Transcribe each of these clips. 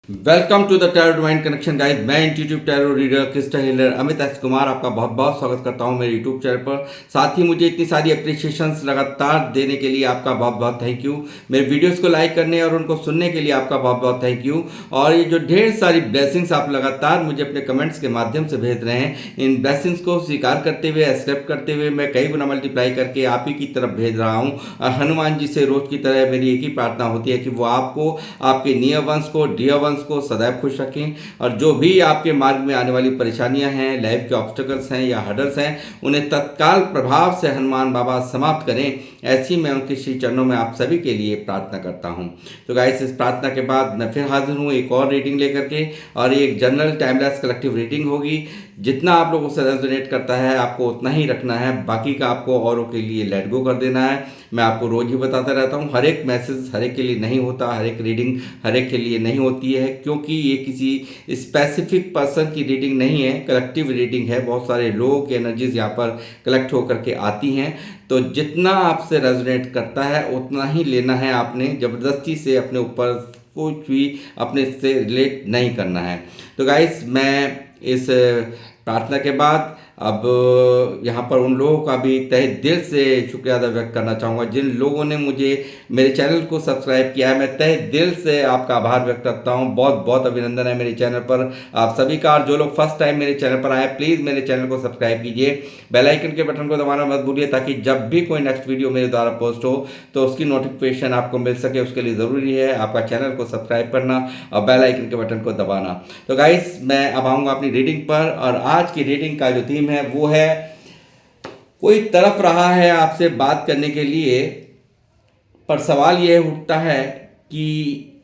Welcome to the tarot divine connection guys. मैं intuitive tarot reader crystal healer Amit S Kumar आपका बहुत बहुत स्वागत करता हूं मेरे यूट्यूब चैनल पर। साथ ही मुझे इतनी सारी अप्रिशिएशंस लगातार देने के लिए आपका बहुत बहुत थैंक यू। मेरे वीडियोस को लाइक करने और उनको सुनने के लिए आपका बहुत बहुत थैंक यू। और ये जो ढेर सारी ब्लेसिंग्स आप लगातार मुझे अपने कमेंट्स के माध्यम से भेज रहे हैं, इन ब्लेसिंग्स को स्वीकार करते हुए, एक्सेप्ट करते हुए मैं कई गुना मल्टीप्लाई करके आप ही की तरफ भेज रहा हूँ। और हनुमान जी से रोज की तरह मेरी एक ही प्रार्थना होती है कि वो आपको, आपके नियर वंश को, डियर वंश को सदैव खुश रखें। और जो भी आपके मार्ग में आने वाली परेशानियां हैं, लाइफ के ऑब्स्टेकल्स हैं या हर्डल्स हैं, उन्हें तत्काल प्रभाव से हनुमान बाबा समाप्त करें। ऐसी मैं उनके श्री चरणों में आप सभी के लिए प्रार्थना करता हूं। तो गाइस, इस प्रार्थना के बाद मैं फिर हाजिर हूं एक और रीडिंग लेकर के, और ये एक जनरल टाइमलेस कलेक्टिव रीडिंग होगी। जितना आप लोगों से रेजोनेट करता है आपको उतना ही रखना है, बाकी का आपको औरों के लिए लेट गो कर देना है। मैं आपको रोज ही बताता रहता हूँ, हर एक मैसेज हर एक के लिए नहीं होता, हर एक रीडिंग हर एक के लिए नहीं होती है, क्योंकि ये किसी स्पेसिफिक पर्सन की रीडिंग नहीं है, कलेक्टिव रीडिंग है। बहुत सारे लोगों की एनर्जीज यहाँ पर कलेक्ट होकर के आती हैं। तो जितना आपसे रेजोनेट करता है उतना ही लेना है आपने, ज़बरदस्ती से अपने ऊपर कुछ भी अपने से रिलेट नहीं करना है। तो गाइस, मैं इस प्रार्थना के बाद अब यहाँ पर उन लोगों का भी तहे दिल से शुक्रिया अदा व्यक्त करना चाहूँगा जिन लोगों ने मुझे मेरे चैनल को सब्सक्राइब किया है। मैं तहे दिल से आपका आभार व्यक्त करता हूँ। बहुत बहुत अभिनंदन है मेरे चैनल पर आप सभी का। और जो लोग फर्स्ट टाइम मेरे चैनल पर आए, प्लीज़ मेरे चैनल को सब्सक्राइब कीजिए, बेल आइकन के बटन को दबाना मत भूलिए, ताकि जब भी कोई नेक्स्ट वीडियो मेरे द्वारा पोस्ट हो तो उसकी नोटिफिकेशन आपको मिल सके। उसके लिए ज़रूरी है आपका चैनल को सब्सक्राइब करना और बेल आइकन के बटन को दबाना। तो गाइस, मैं अब आऊँगा अपनी रीडिंग पर, और आज की रीडिंग का जो थीम है वो है, कोई तड़प रहा है आपसे बात करने के लिए, पर सवाल यह उठता है कि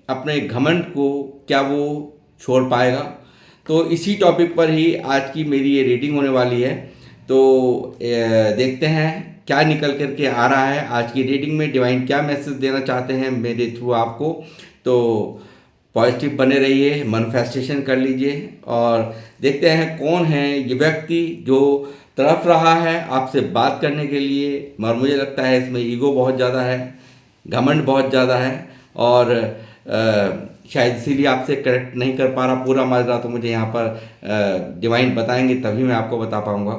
अपने घमंड को क्या वो छोड़ पाएगा। तो इसी टॉपिक पर ही आज की मेरी ये रीडिंग होने वाली है। तो देखते हैं क्या निकल करके आ रहा है। आज की रीडिंग में डिवाइन क्या मैसेज देना चाहते हैं मेरे थ्रू आपको। तो पॉजिटिव बने रहिए, मैनिफेस्टेशन कर लीजिए, और देखते हैं कौन है ये व्यक्ति जो तड़प रहा है आपसे बात करने के लिए। मगर मुझे लगता है इसमें ईगो बहुत ज़्यादा है, घमंड बहुत ज़्यादा है, और शायद इसीलिए आपसे करेक्ट नहीं कर पा रहा पूरा माजरा। तो मुझे यहाँ पर डिवाइन बताएंगे तभी मैं आपको बता पाऊँगा।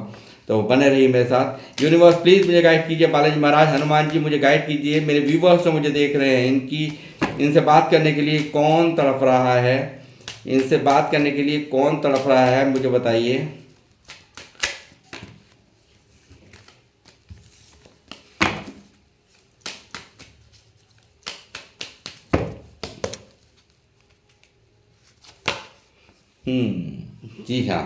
तो बने रहिए मेरे साथ। यूनिवर्स प्लीज़ मुझे गाइड कीजिए, बालाजी महाराज, हनुमान जी मुझे गाइड कीजिए। मेरे व्यूवर्स जो मुझे देख रहे हैं, इनसे बात करने के लिए कौन तड़प रहा है, इनसे बात करने के लिए कौन तड़प रहा है, मुझे बताइए। जी हाँ।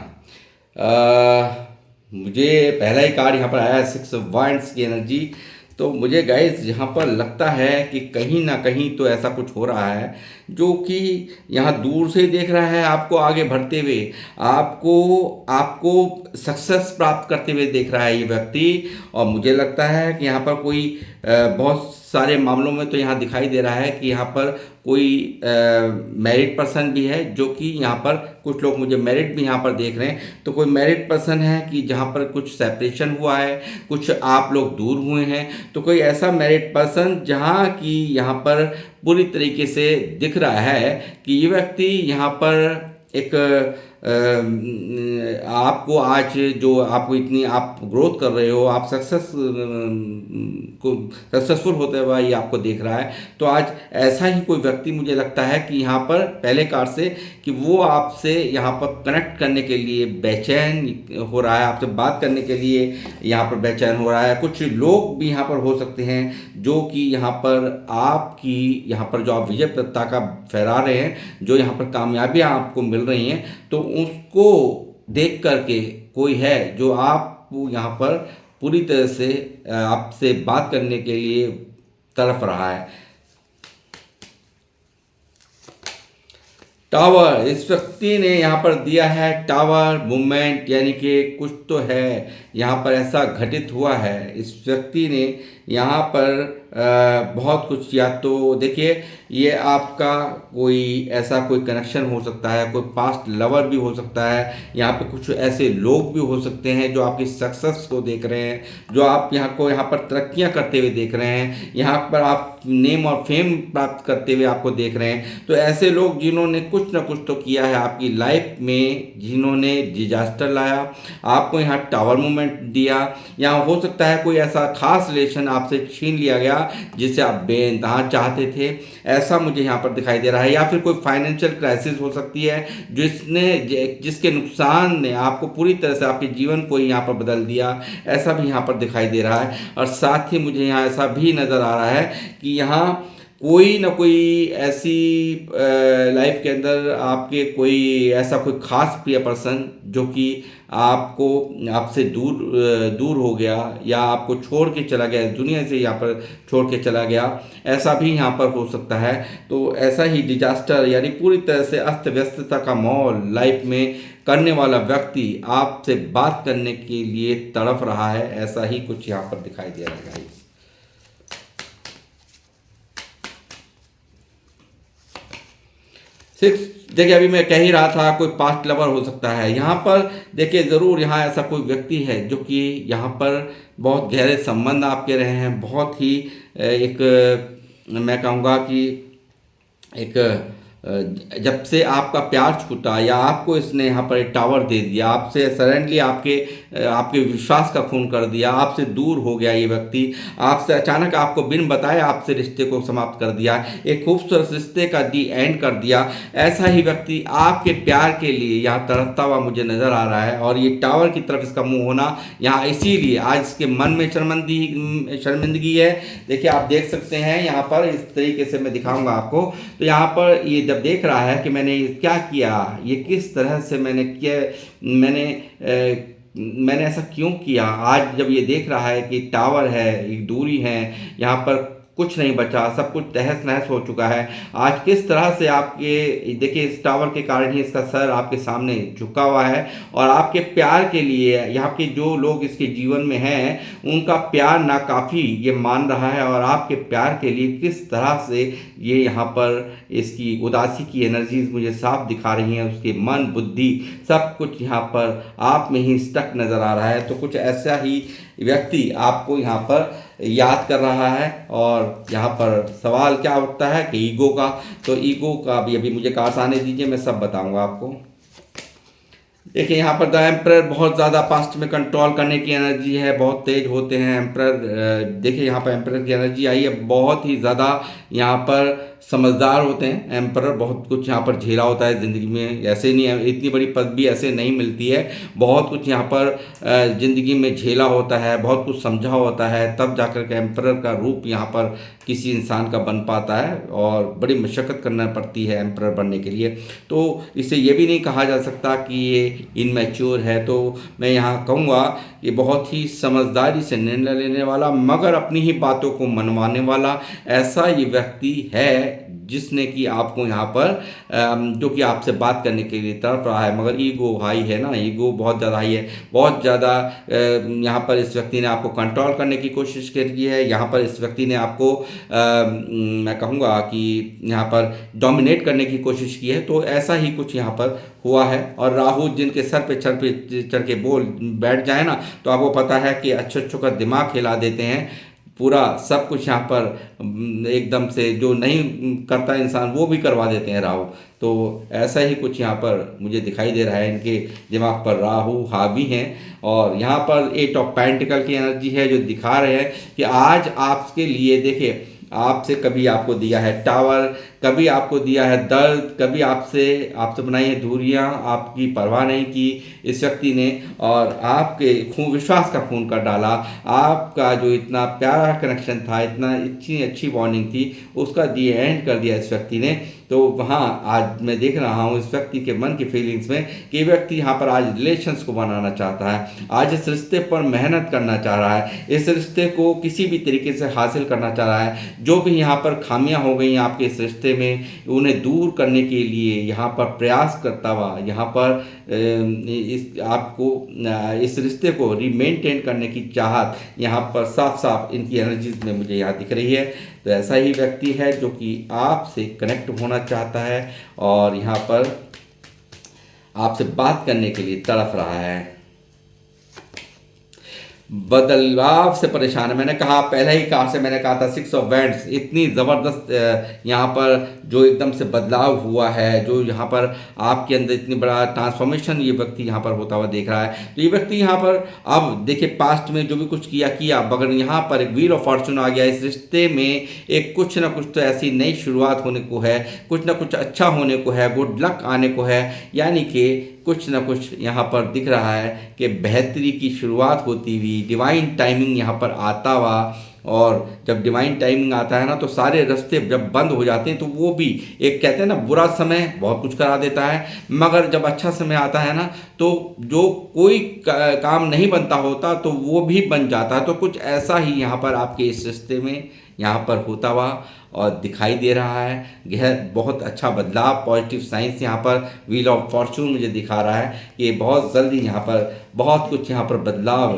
मुझे पहला ही कार्ड यहाँ पर आया है, 6 वाइंड्स की एनर्जी। तो मुझे गाइस यहाँ पर लगता है कि कहीं ना कहीं तो ऐसा कुछ हो रहा है जो कि यहाँ दूर से देख रहा है आपको आगे बढ़ते हुए, आपको आपको सक्सेस प्राप्त करते हुए देख रहा है ये व्यक्ति। और मुझे लगता है कि यहाँ पर कोई बहुत सारे मामलों में तो यहाँ दिखाई दे रहा है कि यहाँ पर कोई मैरिड पर्सन भी है, जो कि यहाँ पर कुछ लोग मुझे मैरिड भी यहाँ पर देख रहे हैं। तो कोई मैरिड पर्सन है कि जहाँ पर कुछ सेपरेशन हुआ है, कुछ आप लोग दूर हुए हैं। तो कोई ऐसा मैरिड पर्सन जहाँ की यहाँ पर पूरी तरीके से दिख रहा है कि ये व्यक्ति यहाँ पर एक आपको आज जो आपको इतनी आप ग्रोथ कर रहे हो, आप को सक्सेसफुल होते हुए ये आपको देख रहा है। तो आज ऐसा ही कोई व्यक्ति मुझे लगता है कि यहाँ पर पहले कार्ड से कि वो आपसे यहाँ पर कनेक्ट करने के लिए बेचैन हो रहा है, आपसे बात करने के लिए यहाँ पर बेचैन हो रहा है। कुछ लोग भी यहाँ पर हो सकते हैं जो कि यहाँ पर आपकी यहाँ पर जो आप विजय पताका फहरा रहे हैं, जो यहाँ पर कामयाबियाँ आपको मिल रही हैं, तो उसको देख करके कोई है जो आप यहाँ पर पूरी तरह से आपसे बात करने के लिए तड़प रहा है। टावर, इस व्यक्ति ने यहाँ पर दिया है टावर मूवमेंट, यानी कि कुछ तो है यहाँ पर ऐसा घटित हुआ है। इस व्यक्ति ने यहाँ पर बहुत कुछ, या तो देखिए ये आपका कोई ऐसा कोई कनेक्शन हो सकता है, कोई पास्ट लवर भी हो सकता है, यहाँ पे कुछ ऐसे लोग भी हो सकते हैं जो आपकी सक्सेस को देख रहे हैं, जो आप यहाँ पर तरक्कियाँ करते हुए देख रहे हैं, यहाँ पर आप नेम और फेम प्राप्त करते हुए आपको देख रहे हैं। तो ऐसे लोग जिन्होंने कुछ ना कुछ तो किया है आपकी लाइफ में, जिन्होंने डिजास्टर लाया, आपको यहाँ टावर मूवमेंट दिया, यहाँ हो सकता है कोई ऐसा खास रिलेशन आपसे छीन लिया गया जिसे आप बेइंतहा चाहते थे, ऐसा मुझे यहाँ पर दिखाई दे रहा है। या फिर कोई फाइनेंशियल क्राइसिस हो सकती है जिसके नुकसान ने आपको पूरी तरह से आपके जीवन को यहाँ पर बदल दिया, ऐसा भी यहाँ पर दिखाई दे रहा है। और साथ ही मुझे यहाँ ऐसा भी नज़र आ रहा है कि यहाँ कोई ना कोई ऐसी लाइफ के अंदर आपके कोई ऐसा कोई खास प्रिय पर्सन जो कि आपको आपसे दूर हो गया या आपको छोड़ के चला गया, दुनिया से यहाँ पर छोड़ के चला गया, ऐसा भी यहाँ पर हो सकता है। तो ऐसा ही डिजास्टर यानी पूरी तरह से अस्त व्यस्तता का माहौल लाइफ में करने वाला व्यक्ति आपसे बात करने के लिए तड़प रहा है, ऐसा ही कुछ यहाँ पर दिखाई दे रहा है गाइस। 6 देखिए, अभी मैं कह ही रहा था कोई पास्ट लवर हो सकता है यहाँ पर। देखिए ज़रूर यहाँ ऐसा कोई व्यक्ति है जो कि यहाँ पर बहुत गहरे संबंध आपके रहे हैं, बहुत ही मैं कहूँगा कि एक जब से आपका प्यार छूटा या आपको इसने यहाँ पर एक टावर दे दिया, आपसे सडनली आपके विश्वास का खून कर दिया, आपसे दूर हो गया ये व्यक्ति, आपसे अचानक आपको बिन बताए आपसे रिश्ते को समाप्त कर दिया, एक खूबसूरत रिश्ते का दी एंड कर दिया, ऐसा ही व्यक्ति आपके प्यार के लिए यहाँ तड़पता हुआ मुझे नज़र आ रहा है। और ये टावर की तरफ इसका मुँह होना यहाँ इसीलिए आज इसके मन में शर्मिंदगी है। देखिए आप देख सकते हैं यहाँ पर, इस तरीके से मैं दिखाऊंगा आपको। तो यहाँ पर ये जब देख रहा है कि मैंने क्या किया, ये किस तरह से मैंने किया, मैंने ऐसा क्यों किया, आज जब ये देख रहा है कि टावर है, एक दूरी है, यहाँ पर कुछ नहीं बचा, सब कुछ तहस नहस हो चुका है, आज किस तरह से आपके देखिए इस टावर के कारण ही इसका सर आपके सामने झुका हुआ है। और आपके प्यार के लिए यहाँ के जो लोग इसके जीवन में हैं उनका प्यार नाकाफ़ी ये मान रहा है, और आपके प्यार के लिए किस तरह से ये यहाँ पर इसकी उदासी की एनर्जीज मुझे साफ दिखा रही हैं, उसके मन बुद्धि सब कुछ यहाँ पर आप में ही स्टक नज़र आ रहा है। तो कुछ ऐसा ही व्यक्ति आपको यहाँ पर याद कर रहा है। और यहाँ पर सवाल क्या उठता है कि ईगो का, तो ईगो का भी अभी मुझे कार्ड्स आने दीजिए, मैं सब बताऊंगा आपको। देखिए यहाँ पर द एम्परर बहुत ज़्यादा पास्ट में कंट्रोल करने की एनर्जी है, बहुत तेज होते हैं एम्परर। देखिए यहाँ पर एम्परर की एनर्जी आई है, बहुत ही ज़्यादा यहाँ पर समझदार होते हैं एम्परर, बहुत कुछ यहाँ पर झेला होता है ज़िंदगी में, ऐसे नहीं है, इतनी बड़ी पदवी ऐसे नहीं मिलती है, बहुत कुछ यहाँ पर ज़िंदगी में झेला होता है, बहुत कुछ समझा होता है, तब जाकर के एम्परर का रूप यहाँ पर किसी इंसान का बन पाता है, और बड़ी मशक्क़त करना पड़ती है एम्परर बनने के लिए। तो इसे ये भी नहीं कहा जा सकता कि ये इनमैच्योर है, तो मैं यहाँ कहूँगा ये बहुत ही समझदारी से निर्णय लेने वाला मगर अपनी ही बातों को मनवाने वाला ऐसा ये व्यक्ति है जिसने कि आपको यहाँ पर जो कि आपसे बात करने के लिए तड़प रहा है, मगर ईगो हाई है ना, ईगो बहुत ज़्यादा हाई है, बहुत ज़्यादा यहाँ पर इस व्यक्ति ने आपको कंट्रोल करने की कोशिश की है, यहाँ पर इस व्यक्ति ने आपको मैं कहूँगा कि यहाँ पर डोमिनेट करने की कोशिश की है। तो ऐसा ही कुछ यहाँ पर हुआ है। और राहु जिनके सर पे चढ़ के बोल बैठ जाए ना, तो आपको पता है कि अच्छों का दिमाग हिला देते हैं, पूरा सब कुछ यहाँ पर एकदम से जो नहीं करता इंसान वो भी करवा देते हैं राहु। तो ऐसा ही कुछ यहाँ पर मुझे दिखाई दे रहा है, इनके दिमाग पर राहु हावी हैं। और यहाँ पर 8 ऑफ पेंटिकल की एनर्जी है जो दिखा रहे हैं कि आज आपके लिए देखिए आपसे कभी आपको दिया है टावर, कभी आपको दिया है दर्द, कभी आपसे बनाई है दूरियां, आपकी परवाह नहीं की इस व्यक्ति ने, और आपके विश्वास का खून कर डाला। आपका जो इतना प्यारा कनेक्शन था, इतना इतनी अच्छी बॉन्डिंग थी, उसका दी एंड कर दिया इस व्यक्ति ने। तो वहाँ आज मैं देख रहा हूँ इस व्यक्ति के मन की फीलिंग्स में कि ये व्यक्ति यहाँ पर आज रिलेशंस को बनाना चाहता है, आज इस रिश्ते पर मेहनत करना चाह रहा है, इस रिश्ते को किसी भी तरीके से हासिल करना चाह रहा है। जो भी यहाँ पर खामियां हो गई आपके इस रिश्ते में, उन्हें दूर करने के लिए यहाँ पर प्रयास करता हुआ यहाँ पर इस आपको इस रिश्ते को रीमेंटेन करने की चाहत यहाँ पर साफ साफ इनकी एनर्जीज में मुझे यहाँ दिख रही है। तो ऐसा ही व्यक्ति है जो कि आपसे कनेक्ट होना चाहता है और यहाँ पर आपसे बात करने के लिए तड़प रहा है, बदलाव से परेशान है। मैंने कहा पहले ही कहा से मैंने कहा था 6 ऑफ वैंड्स, इतनी ज़बरदस्त यहाँ पर जो एकदम से बदलाव हुआ है, जो यहाँ पर आपके अंदर इतनी बड़ा ट्रांसफॉर्मेशन ये व्यक्ति यहाँ पर होता हुआ देख रहा है। तो ये व्यक्ति यहाँ पर अब देखिए पास्ट में जो भी कुछ किया मगर यहाँ पर एक व्हील ऑफ फॉर्चून आ गया। इस रिश्ते में एक कुछ ना कुछ तो ऐसी नई शुरुआत होने को है, कुछ ना कुछ अच्छा होने को है, गुड लक आने को है, यानी कि कुछ ना कुछ यहाँ पर दिख रहा है कि बेहतरी की शुरुआत होती हुई, डिवाइन टाइमिंग यहाँ पर आता हुआ। और जब डिवाइन टाइमिंग आता है ना तो सारे रास्ते जब बंद हो जाते हैं तो वो भी एक कहते हैं ना बुरा समय बहुत कुछ करा देता है, मगर जब अच्छा समय आता है ना तो जो कोई काम नहीं बनता होता तो वो भी बन जाता है। तो कुछ ऐसा ही यहाँ पर आपके इस रिश्ते में यहाँ पर होता हुआ और दिखाई दे रहा है। यह बहुत अच्छा बदलाव, पॉजिटिव साइंस यहाँ पर व्हील ऑफ फॉर्चून मुझे दिखा रहा है कि बहुत जल्दी यहाँ पर बहुत कुछ यहाँ पर बदलाव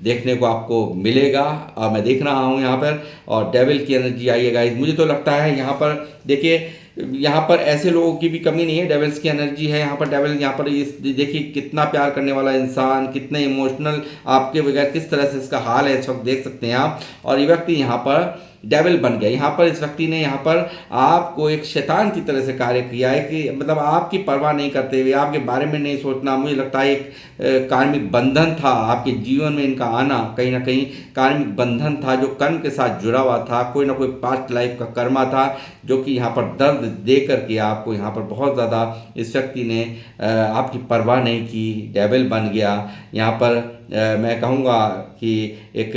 देखने को आपको मिलेगा और मैं देख रहा हूँ यहाँ पर। और डेविल की एनर्जी आई है गाइस, मुझे तो लगता है यहाँ पर देखिए यहाँ पर ऐसे लोगों की भी कमी नहीं है, डेविल्स की एनर्जी है यहाँ पर। डेविल यहाँ पर इस देखिए कितना प्यार करने वाला इंसान, कितने इमोशनल, आपके बगैर किस तरह से इसका हाल है इस वक्त देख सकते हैं आप। और ये व्यक्ति यहाँ पर डेविल बन गया। यहाँ पर इस व्यक्ति ने यहाँ पर आपको एक शैतान की तरह से कार्य किया है कि मतलब आपकी परवाह नहीं करते हुए, आपके बारे में नहीं सोचना। मुझे लगता है एक कार्मिक बंधन था आपके जीवन में, इनका आना कहीं ना कहीं कार्मिक बंधन था जो कर्म के साथ जुड़ा हुआ था, कोई ना कोई पास्ट लाइफ का कर्मा था जो कि यहाँ पर दर्द दे करके आपको यहाँ पर बहुत ज़्यादा इस व्यक्ति ने आपकी परवाह नहीं की, डेविल बन गया। यहाँ पर मैं कहूँगा कि एक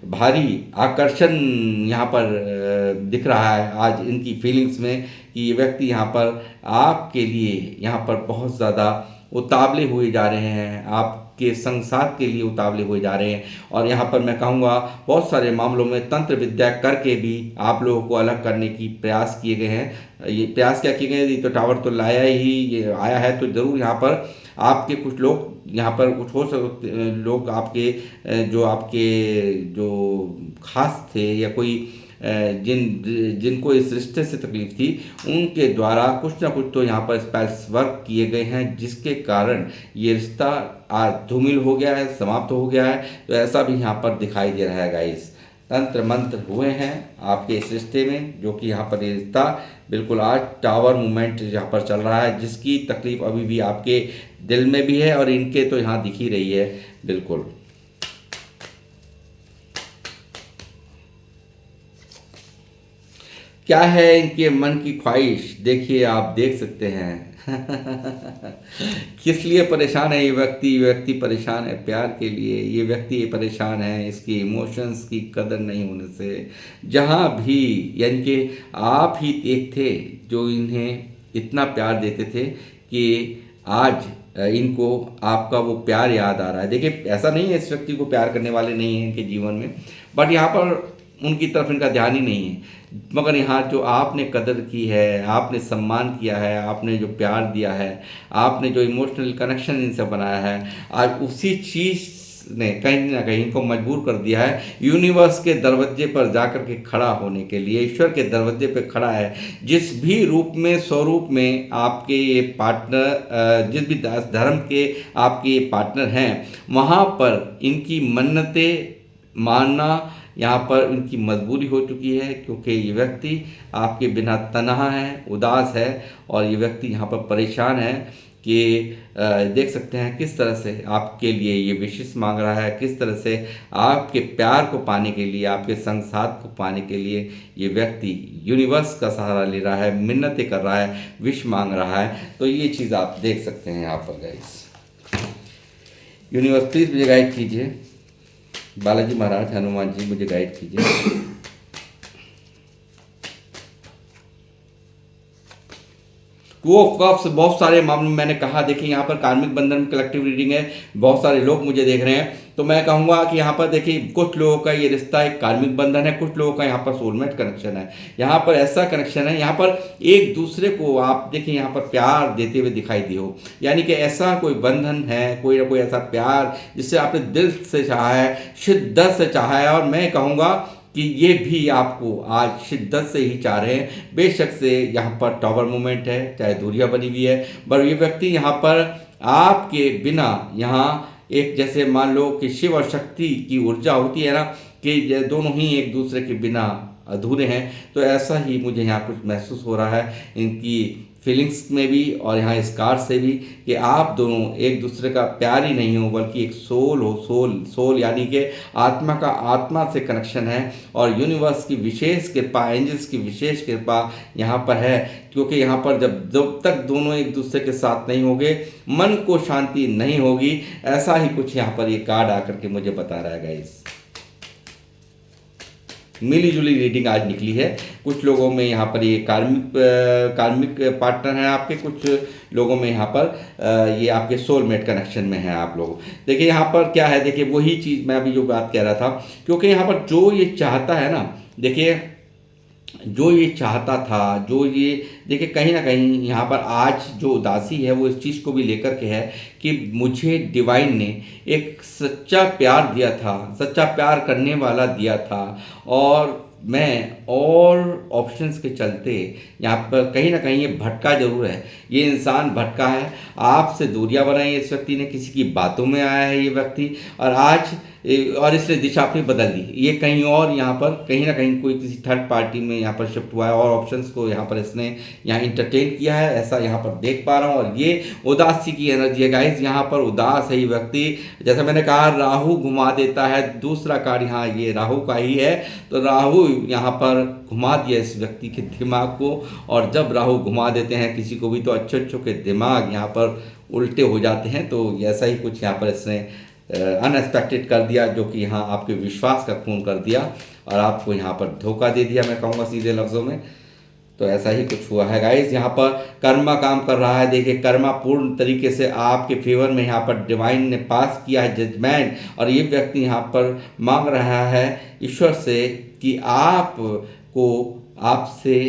भारी आकर्षण यहाँ पर दिख रहा है आज इनकी फीलिंग्स में कि ये व्यक्ति यहाँ पर आपके लिए यहाँ पर बहुत ज़्यादा उतावले हुए जा रहे हैं, आपके संग साथ के लिए उतावले हुए जा रहे हैं। और यहाँ पर मैं कहूँगा बहुत सारे मामलों में तंत्र विद्या करके भी आप लोगों को अलग करने की प्रयास किए गए हैं। ये प्रयास क्या किए गए, ये तो टावर तो लाया ही, ये आया है तो ज़रूर यहाँ पर आपके कुछ लोग यहाँ पर कुछ हो सकते लोग आपके जो खास थे या कोई जिनको इस रिश्ते से तकलीफ थी उनके द्वारा कुछ ना कुछ तो यहाँ पर स्पेल्स वर्क किए गए हैं जिसके कारण ये रिश्ता आज धूमिल हो गया है, समाप्त हो गया है। तो ऐसा भी यहाँ पर दिखाई दे रहा है गाइस। तंत्र मंत्र हुए हैं आपके इस रिश्ते में जो कि यहाँ पर ये रिश्ता बिल्कुल आज टावर मूवमेंट यहाँ पर चल रहा है, जिसकी तकलीफ अभी भी आपके दिल में भी है और इनके तो यहाँ दिख ही रही है बिल्कुल। क्या है इनके मन की ख्वाहिश, देखिए आप देख सकते हैं किस लिए परेशान है ये व्यक्ति परेशान है प्यार के लिए। ये व्यक्ति परेशान है इसकी इमोशंस की कदर नहीं होने से। जहाँ भी यानी कि आप ही एक थे जो इन्हें इतना प्यार देते थे कि आज इनको आपका वो प्यार याद आ रहा है। देखिए ऐसा नहीं है इस व्यक्ति को प्यार करने वाले नहीं हैं इनके जीवन में, बट यहाँ पर उनकी तरफ इनका ध्यान ही नहीं है। मगर यहाँ जो आपने कदर की है, आपने सम्मान किया है, आपने जो प्यार दिया है, आपने जो इमोशनल कनेक्शन इनसे बनाया है, आज उसी चीज़ ने कहीं ना कहीं इनको मजबूर कर दिया है यूनिवर्स के दरवाजे पर जाकर के खड़ा होने के लिए। ईश्वर के दरवाजे पर खड़ा है। जिस भी रूप में स्वरूप में आपके ये पार्टनर, जिस भी धर्म के आपके ये पार्टनर हैं, वहाँ पर इनकी मन्नतें मानना यहाँ पर इनकी मजबूरी हो चुकी है, क्योंकि ये व्यक्ति आपके बिना तन्हा है, उदास है और ये व्यक्ति यहाँ पर परेशान है कि देख सकते हैं किस तरह से आपके लिए ये विशेष मांग रहा है, किस तरह से आपके प्यार को पाने के लिए, आपके संग साथ को पाने के लिए ये व्यक्ति यूनिवर्स का सहारा ले रहा है, मिन्नतें कर रहा है, विश मांग रहा है। तो ये चीज़ आप देख सकते हैं यहाँ पर गाइस। यूनिवर्स प्लीज़ मुझे गाइड कीजिए, बालाजी महाराज, हनुमान जी मुझे गाइड कीजिए। टू ऑफ कप्स बहुत सारे मामलों में मैंने कहा, देखिए यहाँ पर कार्मिक बंधन कलेक्टिव रीडिंग है, बहुत सारे लोग मुझे देख रहे हैं, तो मैं कहूँगा कि यहाँ पर देखिए कुछ लोगों का ये रिश्ता एक कार्मिक बंधन है, कुछ लोगों का यहाँ पर सोलमेट कनेक्शन है। यहाँ पर ऐसा कनेक्शन है, यहाँ पर एक दूसरे को आप देखिए यहाँ पर प्यार देते हुए दिखाई दिए हो, यानी कि ऐसा कोई बंधन है, कोई ना कोई ऐसा प्यार जिससे आपने दिल से चाहा है, शिद्दत से चाहा है, और मैं कहूँगा कि ये भी आपको आज शिद्दत से ही चाह रहे हैं। बेशक से यहाँ पर टावर मूवमेंट है, चाहे दूरियां बनी हुई है, पर ये व्यक्ति यहाँ पर आपके बिना यहाँ एक जैसे मान लो कि शिव और शक्ति की ऊर्जा होती है ना, कि ये दोनों ही एक दूसरे के बिना अधूरे हैं, तो ऐसा ही मुझे यहाँ कुछ महसूस हो रहा है इनकी फीलिंग्स में भी और यहाँ इस कार्ड से भी, कि आप दोनों एक दूसरे का प्यार ही नहीं हो बल्कि एक सोल हो, सोल यानी कि आत्मा का आत्मा से कनेक्शन है, और यूनिवर्स की विशेष कृपा, एंजल्स की विशेष कृपा यहाँ पर है, क्योंकि यहाँ पर जब तक दोनों एक दूसरे के साथ नहीं होंगे मन को शांति नहीं होगी, ऐसा ही कुछ यहाँ पर ये कार्ड आकर के मुझे बता रहा है गाइस। मिली जुली रीडिंग आज निकली है। कुछ लोगों में यहाँ पर ये कार्मिक पार्टनर हैं आपके, कुछ लोगों में यहाँ पर ये आपके सोलमेट कनेक्शन में हैं आप लोग। देखिए यहाँ पर क्या है, देखिए वही चीज़ मैं अभी जो बात कह रहा था, क्योंकि यहाँ पर जो ये चाहता है ना, देखिए जो ये चाहता था, जो ये देखिए कहीं ना कहीं यहाँ पर आज जो उदासी है वो इस चीज़ को भी लेकर के है कि मुझे डिवाइन ने एक सच्चा प्यार दिया था, सच्चा प्यार करने वाला दिया था, और मैं और ऑप्शंस के चलते यहाँ पर कहीं ना कहीं ये भटका जरूर है, ये इंसान भटका है, आपसे दूरियां बनाई इस व्यक्ति ने, किसी की बातों में आया है ये व्यक्ति, और आज और इसने दिशा अपनी बदल दी, ये कहीं और यहाँ पर कहीं ना कहीं कोई किसी थर्ड पार्टी में यहाँ पर शिफ्ट हुआ है, और ऑप्शंस को यहाँ पर इसने यहाँ इंटरटेन किया है, ऐसा यहाँ पर देख पा रहा हूँ। और ये उदासी की एनर्जी है गाइस, यहाँ पर उदास है ये व्यक्ति, जैसा मैंने कहा राहु घुमा देता है, दूसरा कार्ड यहाँ ये राहु का ही है, तो राहु यहाँ पर घुमा दिया इस व्यक्ति के दिमाग को, और जब राहु घुमा देते हैं किसी को भी तो अच्छे अच्छों के दिमाग यहाँ पर उल्टे हो जाते हैं, तो ऐसा ही कुछ यहाँ पर इसने अनएक्सपेक्टेड कर दिया, जो कि यहाँ आपके विश्वास का खून कर दिया और आपको यहाँ पर धोखा दे दिया, मैं कहूँगा सीधे लफ्ज़ों में। तो ऐसा ही कुछ हुआ है गाइस। यहाँ पर कर्मा काम कर रहा है, देखिए कर्मा पूर्ण तरीके से आपके फेवर में यहाँ पर डिवाइन ने पास किया है जजमेंट, और ये व्यक्ति यहाँ पर मांग रहा है ईश्वर से कि आपको आपसे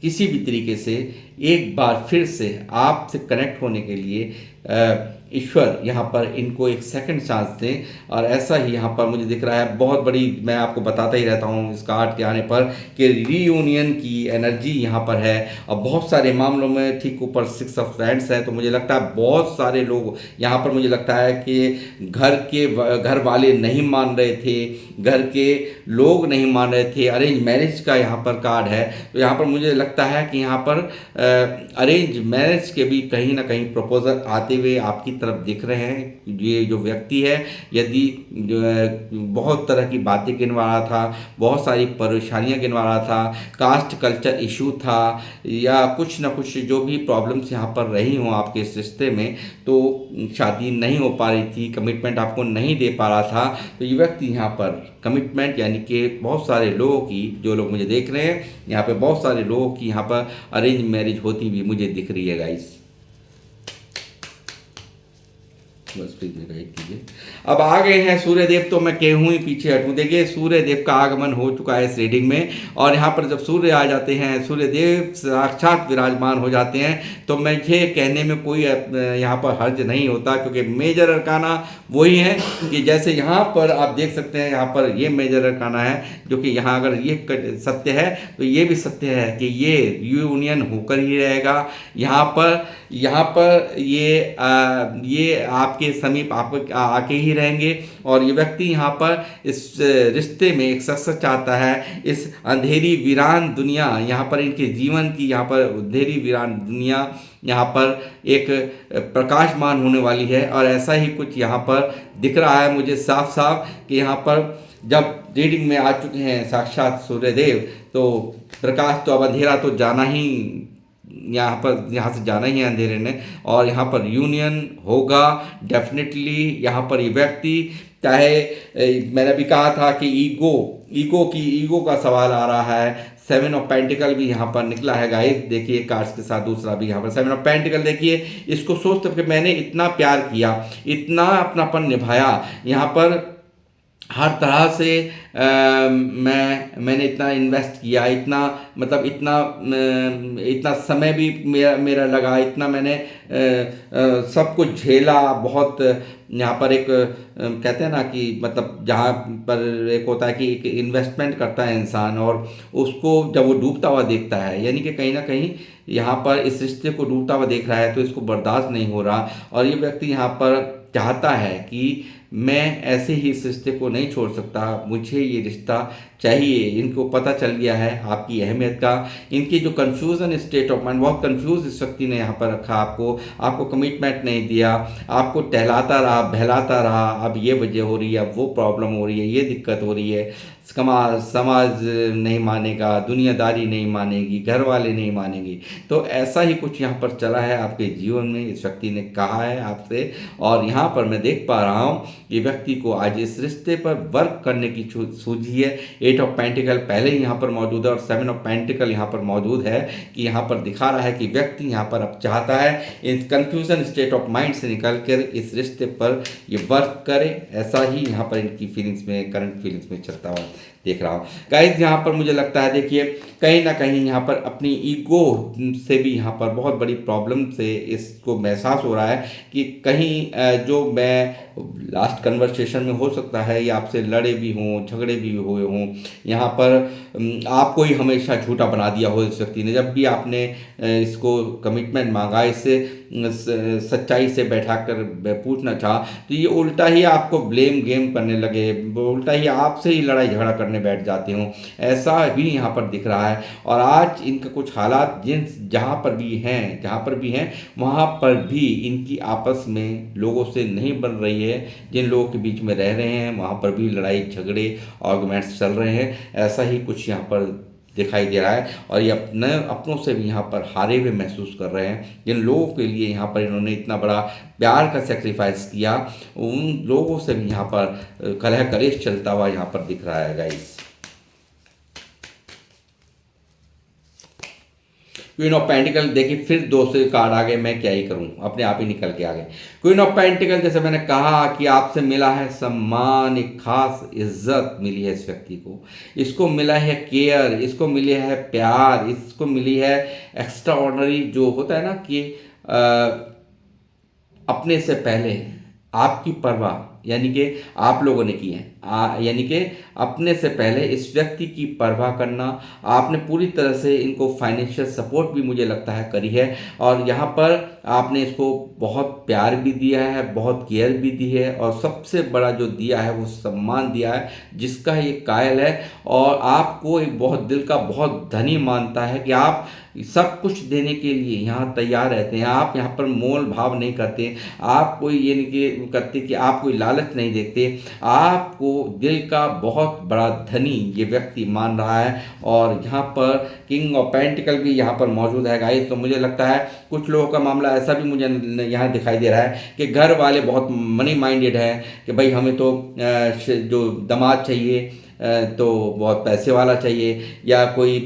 किसी भी तरीके से एक बार फिर से आपसे कनेक्ट होने के लिए ईश्वर यहाँ पर इनको एक सेकंड चांस दें, और ऐसा ही यहाँ पर मुझे दिख रहा है बहुत बड़ी, मैं आपको बताता ही रहता हूँ इस कार्ड के आने पर कि रीयूनियन की एनर्जी यहाँ पर है, और बहुत सारे मामलों में ठीक ऊपर 6 ऑफ वैंड्स है, तो मुझे लगता है बहुत सारे लोग यहाँ पर, मुझे लगता है कि घर वाले नहीं मान रहे थे, घर के लोग नहीं मान रहे थे, अरेंज मैरिज का यहाँ पर कार्ड है, तो यहाँ पर मुझे लगता है कि यहाँ पर अरेंज मैरिज के भी कहीं ना कहीं प्रपोजल आते हुए आपकी तरफ दिख रहे हैं। ये जो व्यक्ति है यदि बहुत तरह की बातें गिनवा रहा था, बहुत सारी परेशानियां गिनवा रहा था, कास्ट कल्चर इशू था, या कुछ ना कुछ जो भी प्रॉब्लम्स यहाँ पर रही हों आपके इस रिश्ते में, तो शादी नहीं हो पा रही थी, कमिटमेंट आपको नहीं दे पा रहा था, तो ये व्यक्ति यहाँ पर कमिटमेंट यानी कि बहुत सारे लोगों की, जो लोग मुझे देख रहे हैं यहाँ पे बहुत सारे लोगों की यहाँ पर अरेंज मैरिज होती भी मुझे दिख रही है गाइस। बस प्लीज गाइड कीजिए। अब आ गए हैं सूर्यदेव, तो मैं कहूँ ही पीछे हटूँ। देखिए सूर्यदेव का आगमन हो चुका है इस रीडिंग में, और यहाँ पर जब सूर्य आ जाते हैं, सूर्यदेव साक्षात विराजमान हो जाते हैं, तो मुझे कहने में कोई यहाँ पर हर्ज नहीं होता, क्योंकि मेजर अरकाना वही है कि जैसे यहाँ पर आप देख सकते हैं, यहाँ पर ये मेजर अरकाना है, जो कि यहाँ अगर ये सत्य है तो ये भी सत्य है कि ये यूनियन होकर ही रहेगा। यहाँ पर ये आपके समीप आप आके ही रहेंगे, और ये व्यक्ति यहाँ पर इस रिश्ते में एक शख्स चाहता है, इस अंधेरी वीरान दुनिया यहाँ पर इनके जीवन की, यहाँ पर अंधेरी वीरान दुनिया यहाँ पर एक प्रकाशमान होने वाली है, और ऐसा ही कुछ यहाँ पर दिख रहा है मुझे साफ साफ कि यहाँ पर जब रीडिंग में आ चुके हैं साक्षात सूर्यदेव, तो प्रकाश तो अब अंधेरा तो जाना ही, यहाँ से जाना ही है अंधेरे ने, और यहाँ पर यूनियन होगा डेफिनेटली। यहाँ पर ये व्यक्ति चाहे मैंने भी कहा था कि ईगो का सवाल आ रहा है, सेवन ऑफ पेंटिकल भी यहाँ पर निकला है गाइस। देखिए कार्ड्स के साथ दूसरा भी यहाँ पर सेवन ऑफ पेंटिकल। देखिए इसको सोचते कि मैंने इतना प्यार किया, इतना अपनापन निभाया, यहाँ पर हर तरह से मैंने इतना इन्वेस्ट किया, इतना मतलब इतना समय भी मेरा मेरा लगा, इतना मैंने सब कुछ झेला। बहुत यहाँ पर एक कहते हैं ना कि मतलब जहाँ पर एक होता है कि एक इन्वेस्टमेंट करता है इंसान और उसको जब वो डूबता हुआ देखता है, यानी कि कहीं ना कहीं यहाँ पर इस रिश्ते को डूबता हुआ देख रहा है तो इसको बर्दाश्त नहीं हो रहा और ये व्यक्ति यहाँ पर चाहता है कि मैं ऐसे ही इस रिश्ते को नहीं छोड़ सकता, मुझे ये रिश्ता चाहिए। इनको पता चल गया है आपकी अहमियत का। इनकी जो कन्फ्यूज़न स्टेट ऑफ माइंड, बहुत कन्फ्यूज इस व्यक्ति ने यहाँ पर रखा आपको कमिटमेंट नहीं दिया, आपको टहलाता रहा, बहलाता रहा। अब ये वजह हो रही है, अब वो प्रॉब्लम हो रही है, ये दिक्कत हो रही है, समाज नहीं मानेगा, दुनियादारी नहीं मानेगी, घर वाले नहीं मानेंगे। तो ऐसा ही कुछ यहाँ पर चला है आपके जीवन में, इस व्यक्ति ने कहा है आपसे। और यहाँ पर मैं देख पा रहा हूँ कि व्यक्ति को आज इस रिश्ते पर वर्क करने की सूझी है। एट ऑफ पेंटिकल पहले ही यहाँ पर मौजूद है और सेवन ऑफ पेंटिकल यहाँ पर मौजूद है कि यहाँ पर दिखा रहा है कि व्यक्ति यहाँ पर अब चाहता है इन कन्फ्यूजन स्टेट ऑफ माइंड से निकल कर इस रिश्ते पर ये वर्क करे। ऐसा ही यहाँ पर इनकी फीलिंग्स में, करंट फीलिंग्स में चलता हुआ देख रहा हूँ गाइस। यहाँ पर मुझे लगता है देखिए कहीं ना कहीं यहाँ पर अपनी ईगो से भी यहाँ पर बहुत बड़ी प्रॉब्लम से इसको महसूस हो रहा है कि कहीं जो मैं लास्ट कन्वर्सेशन में हो सकता है ये आपसे लड़े भी हों, झगड़े भी हुए हों, यहाँ पर आपको ही हमेशा झूठा बना दिया हो इस व्यक्ति ने। जब भी आपने इसको कमिटमेंट मांगा, इससे सच्चाई से बैठा कर पूछना चाहा तो ये उल्टा ही आपको ब्लेम गेम करने लगे, उल्टा ही आपसे ही लड़ाई झगड़ा करने बैठ जाते हो, ऐसा भी यहाँ पर दिख रहा है। और आज इनका कुछ हालात जहाँ पर भी हैं वहाँ पर भी इनकी आपस में लोगों से नहीं बन रही है। जिन लोगों के बीच में रह रहे हैं वहाँ पर भी लड़ाई झगड़े आर्गुमेंट्स चल रहे हैं, ऐसा ही कुछ यहाँ पर दिखाई दे रहा है। और ये अपनों से भी यहाँ पर हारे हुए महसूस कर रहे हैं। जिन लोगों के लिए यहाँ पर इन्होंने इतना बड़ा प्यार का सेक्रीफाइस किया, उन लोगों से भी यहाँ पर कलह कलेश चलता हुआ यहाँ पर दिख रहा है गाइस। क्वीन ऑफ पेंटिकल देखिए फिर दो से कार्ड आ गए, मैं क्या ही करूं, अपने आप ही निकल के आ गए। क्वीन ऑफ पेंटिकल जैसे मैंने कहा कि आपसे मिला है सम्मान, एक खास इज्जत मिली है इस व्यक्ति को, इसको मिला है केयर, इसको मिली है प्यार, इसको मिली है एक्स्ट्रा ऑर्डिनरी जो होता है ना कि अपने से पहले आपकी परवाह यानी कि आप लोगों ने की है, यानी कि अपने से पहले इस व्यक्ति की परवाह करना। आपने पूरी तरह से इनको फाइनेंशियल सपोर्ट भी मुझे लगता है करी है और यहाँ पर आपने इसको बहुत प्यार भी दिया है, बहुत केयर भी दी है और सबसे बड़ा जो दिया है वो सम्मान दिया है जिसका ये कायल है। और आपको एक बहुत दिल का बहुत धनी मानता है कि आप सब कुछ देने के लिए यहाँ तैयार रहते हैं, आप यहाँ पर मोल भाव नहीं करते, आप कोई ये नहीं करते कि आप कोई लालच नहीं देखते, आपको दिल का बहुत बड़ा धनी ये व्यक्ति मान रहा है। और यहाँ पर किंग ऑफ पेंटिकल भी यहाँ पर मौजूद है गाइस। तो मुझे लगता है कुछ लोगों का मामला ऐसा भी मुझे यहाँ दिखाई दे रहा है कि घर वाले बहुत मनी माइंडेड हैं कि भाई हमें तो जो दामाद चाहिए तो बहुत पैसे वाला चाहिए, या कोई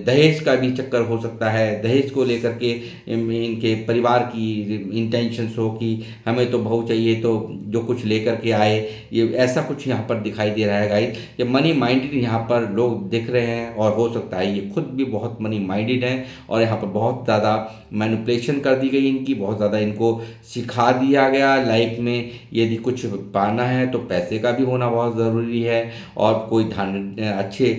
दहेज का भी चक्कर हो सकता है, दहेज को लेकर के इनके परिवार की इंटेंशंस हो कि हमें तो बहू चाहिए तो जो कुछ लेकर के आए, ये ऐसा कुछ यहाँ पर दिखाई दे रहा है गाइस। ये मनी माइंडेड यहाँ पर लोग दिख रहे हैं और हो सकता है ये खुद भी बहुत मनी माइंडेड हैं और यहाँ पर बहुत ज़्यादा मैनिपुलेशन कर दी गई इनकी, बहुत ज़्यादा इनको सिखा दिया गया लाइफ में यदि कुछ पाना है तो पैसे का भी होना बहुत ज़रूरी है और कोई अच्छे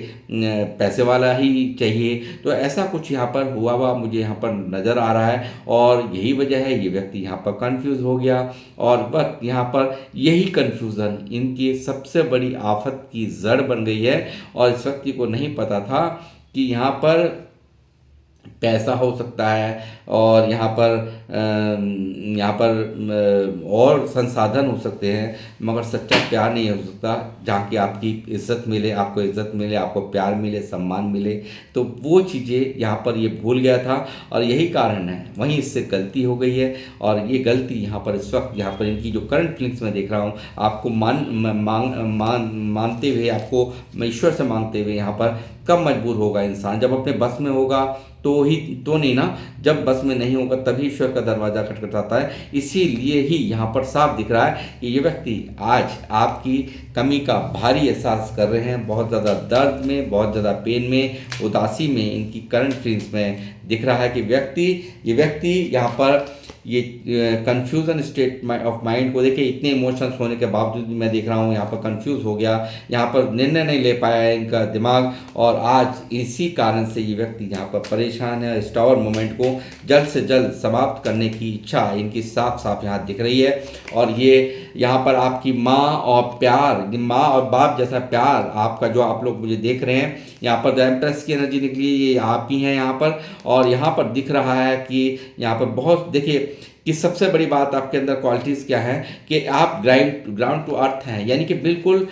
पैसे वाला ही चाहिए। तो ऐसा कुछ यहाँ पर हुआ मुझे यहाँ पर नज़र आ रहा है और यही वजह है ये व्यक्ति यहाँ पर कंफ्यूज हो गया। और बस यहाँ पर यही कंफ्यूजन इनकी सबसे बड़ी आफत की जड़ बन गई है और इस व्यक्ति को नहीं पता था कि यहाँ पर पैसा हो सकता है, और यहाँ पर और संसाधन हो सकते हैं, मगर सच्चा प्यार नहीं हो सकता। जहाँ की आपकी इज्जत मिले, आपको इज्जत मिले, आपको प्यार मिले, सम्मान मिले, तो वो चीज़ें यहाँ पर ये भूल गया था, और यही कारण है, वहीं इससे गलती हो गई है। और ये गलती यहाँ पर इस वक्त यहाँ पर इनकी जो करंट फीलिंग्स में देख रहा हूँ, आपको मानते हुए, आपको ईश्वर से मांगते हुए यहाँ पर कब मजबूर होगा इंसान? जब अपने बस में होगा तो नहीं ना, जब बस में नहीं होगा तभी ईश्वर का दरवाज़ा खटखटाता है। इसीलिए ही यहाँ पर साफ दिख रहा है कि ये व्यक्ति आज आपकी कमी का भारी एहसास कर रहे हैं, बहुत ज़्यादा दर्द में, बहुत ज़्यादा पेन में, उदासी में, इनकी करंट फीलिंग्स में दिख रहा है कि ये व्यक्ति यहाँ पर ये कन्फ्यूज़न स्टेट ऑफ माइंड को देखिए, इतने इमोशंस होने के बावजूद भी मैं देख रहा हूँ यहाँ पर कंफ्यूज हो गया, यहाँ पर निर्णय नहीं ले पाया है इनका दिमाग, और आज इसी कारण से ये व्यक्ति यहाँ पर परेशान है। इस टावर मोमेंट को जल्द से जल्द समाप्त करने की इच्छा इनकी साफ साफ यहाँ दिख रही है। और ये यहाँ पर आपकी माँ और बाप जैसा प्यार आपका, जो आप लोग मुझे देख रहे हैं, यहाँ पर द एम्प्रेस की एनर्जी निकली, ये आप ही हैं यहाँ पर। और यहाँ पर दिख रहा है कि यहाँ पर बहुत, देखिए कि सबसे बड़ी बात आपके अंदर क्वालिटीज़ क्या है कि आप ग्राउंड टू अर्थ हैं, यानी कि बिल्कुल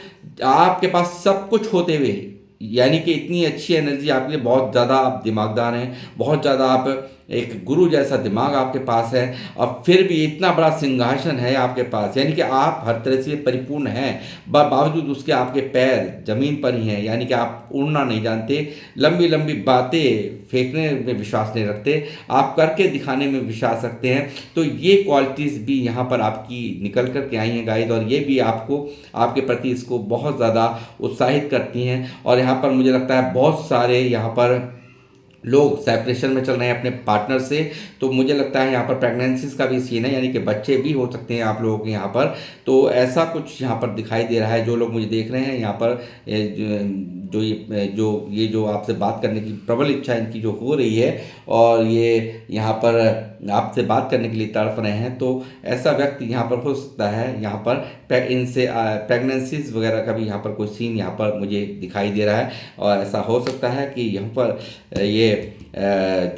आपके पास सब कुछ होते हुए, यानी कि इतनी अच्छी एनर्जी आपके लिए, बहुत ज़्यादा आप दिमागदार हैं, बहुत ज़्यादा आप एक गुरु जैसा दिमाग आपके पास है, और फिर भी इतना बड़ा सिंहासन है आपके पास, यानी कि आप हर तरह से परिपूर्ण हैं, बावजूद उसके आपके पैर ज़मीन पर ही हैं, यानी कि आप उड़ना नहीं जानते, लंबी लंबी बातें फेंकने में विश्वास नहीं रखते, आप करके दिखाने में विश्वास रखते हैं। तो ये क्वालिटीज़ भी यहाँ पर आपकी निकल कर के आई हैं गाइस, और ये भी आपको, आपके प्रति इसको बहुत ज़्यादा उत्साहित करती हैं। और यहाँ पर मुझे लगता है बहुत सारे यहाँ पर लोग सेपरेशन में चल रहे हैं अपने पार्टनर से, तो मुझे लगता है यहाँ पर प्रेगनेंसीज का भी सीन है, यानी कि बच्चे भी हो सकते हैं आप लोगों के यहाँ पर। तो ऐसा कुछ यहाँ पर दिखाई दे रहा है। जो लोग मुझे देख रहे हैं यहाँ पर, जो आपसे बात करने की प्रबल इच्छा इनकी जो हो रही है, और ये यहाँ पर आपसे बात करने के लिए तड़प रहे हैं, तो ऐसा व्यक्ति यहाँ पर हो सकता है, यहाँ पर इनसे प्रेगनेंसीज वगैरह का भी यहाँ पर कोई सीन यहाँ पर मुझे दिखाई दे रहा है। और ऐसा हो सकता है कि यहाँ पर ये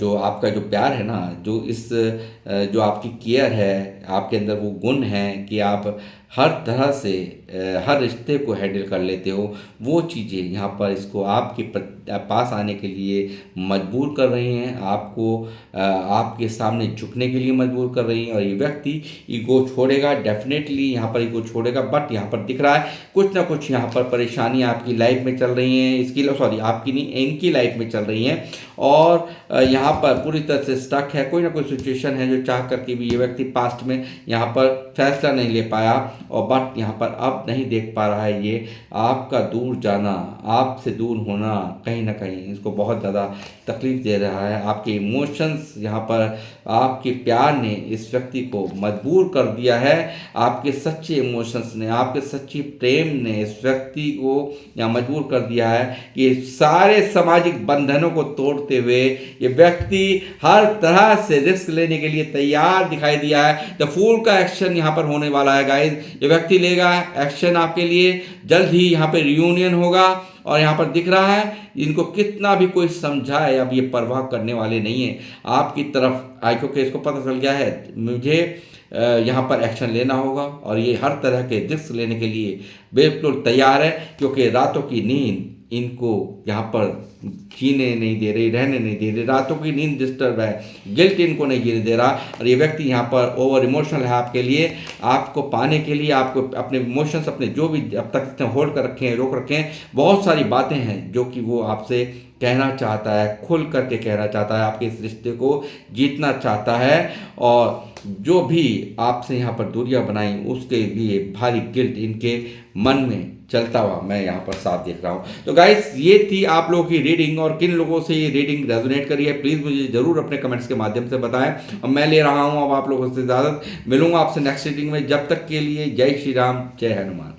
जो आपका जो प्यार है ना, जो आपकी केयर है, आपके अंदर वो गुण है कि आप हर तरह से हर रिश्ते को हैंडल कर लेते हो, वो चीज़ें यहाँ पर इसको आपके पास आने के लिए मजबूर कर रही हैं, आपको आपके सामने झुकने के लिए मजबूर कर रही हैं। और ये व्यक्ति ईगो छोड़ेगा, डेफिनेटली यहाँ पर ईगो छोड़ेगा, बट यहाँ पर दिख रहा है कुछ ना कुछ यहाँ पर परेशानियाँ आपकी लाइफ में चल रही हैं, आपकी नहीं, इनकी लाइफ में चल रही हैं, और यहाँ पर पूरी तरह से स्टक है। कोई ना कोई सिचुएशन है जो चाह करके भी ये व्यक्ति पास्ट में यहाँ पर फैसला नहीं ले पाया, और बट यहाँ पर अब नहीं देख पा रहा है। ये आपका दूर जाना, आपसे दूर होना कहीं ना कहीं इसको बहुत ज़्यादा तकलीफ दे रहा है। आपके इमोशंस यहाँ पर, आपके प्यार ने इस व्यक्ति को मजबूर कर दिया है, आपके सच्चे इमोशंस ने, आपके सच्ची प्रेम ने इस व्यक्ति को यहाँ मजबूर कर दिया है कि सारे सामाजिक बंधनों को तोड़ते हुए ये व्यक्ति हर तरह से रिस्क लेने के लिए तैयार दिखाई दिया है। द फूल का एक्शन यहाँ पर होने वाला है गाइस, ये व्यक्ति लेगा एक्शन आपके लिए, जल्द ही यहाँ पे रियूनियन होगा। और यहाँ पर दिख रहा है इनको कितना भी कोई समझाए, अब ये परवाह करने वाले नहीं है आपकी तरफ आई, क्योंकि इसको पता चल गया है मुझे यहाँ पर एक्शन लेना होगा, और ये हर तरह के रिस्क लेने के लिए बिल्कुल तैयार है, क्योंकि रातों की नींद इनको यहाँ पर जीने नहीं दे रही, रहने नहीं दे रही, रातों की नींद डिस्टर्ब है, गिल्ट इनको नहीं जीने दे रहा। और ये व्यक्ति यहाँ पर ओवर इमोशनल है आपके लिए, आपको पाने के लिए, आपको अपने इमोशंस, अपने जो भी अब तक इतने होल्ड कर रखे हैं, रोक रखे हैं, बहुत सारी बातें हैं जो कि वो आपसे कहना चाहता है, खुल करके कहना चाहता है, आपके इस रिश्ते को जीतना चाहता है। और जो भी आपसे यहाँ पर दूरियां बनाई, उसके लिए भारी गिल्ट इनके मन में चलता हुआ मैं यहाँ पर साथ देख रहा हूँ। तो गाइस, ये थी आप लोगों की रीडिंग, और किन लोगों से ये रीडिंग रेजोनेट करी है प्लीज़ मुझे ज़रूर अपने कमेंट्स के माध्यम से बताएं। और मैं ले रहा हूँ अब आप लोगों से इजाज़त, मिलूंगा आपसे नेक्स्ट रीडिंग में। जब तक के लिए जय श्री राम, जय हनुमान।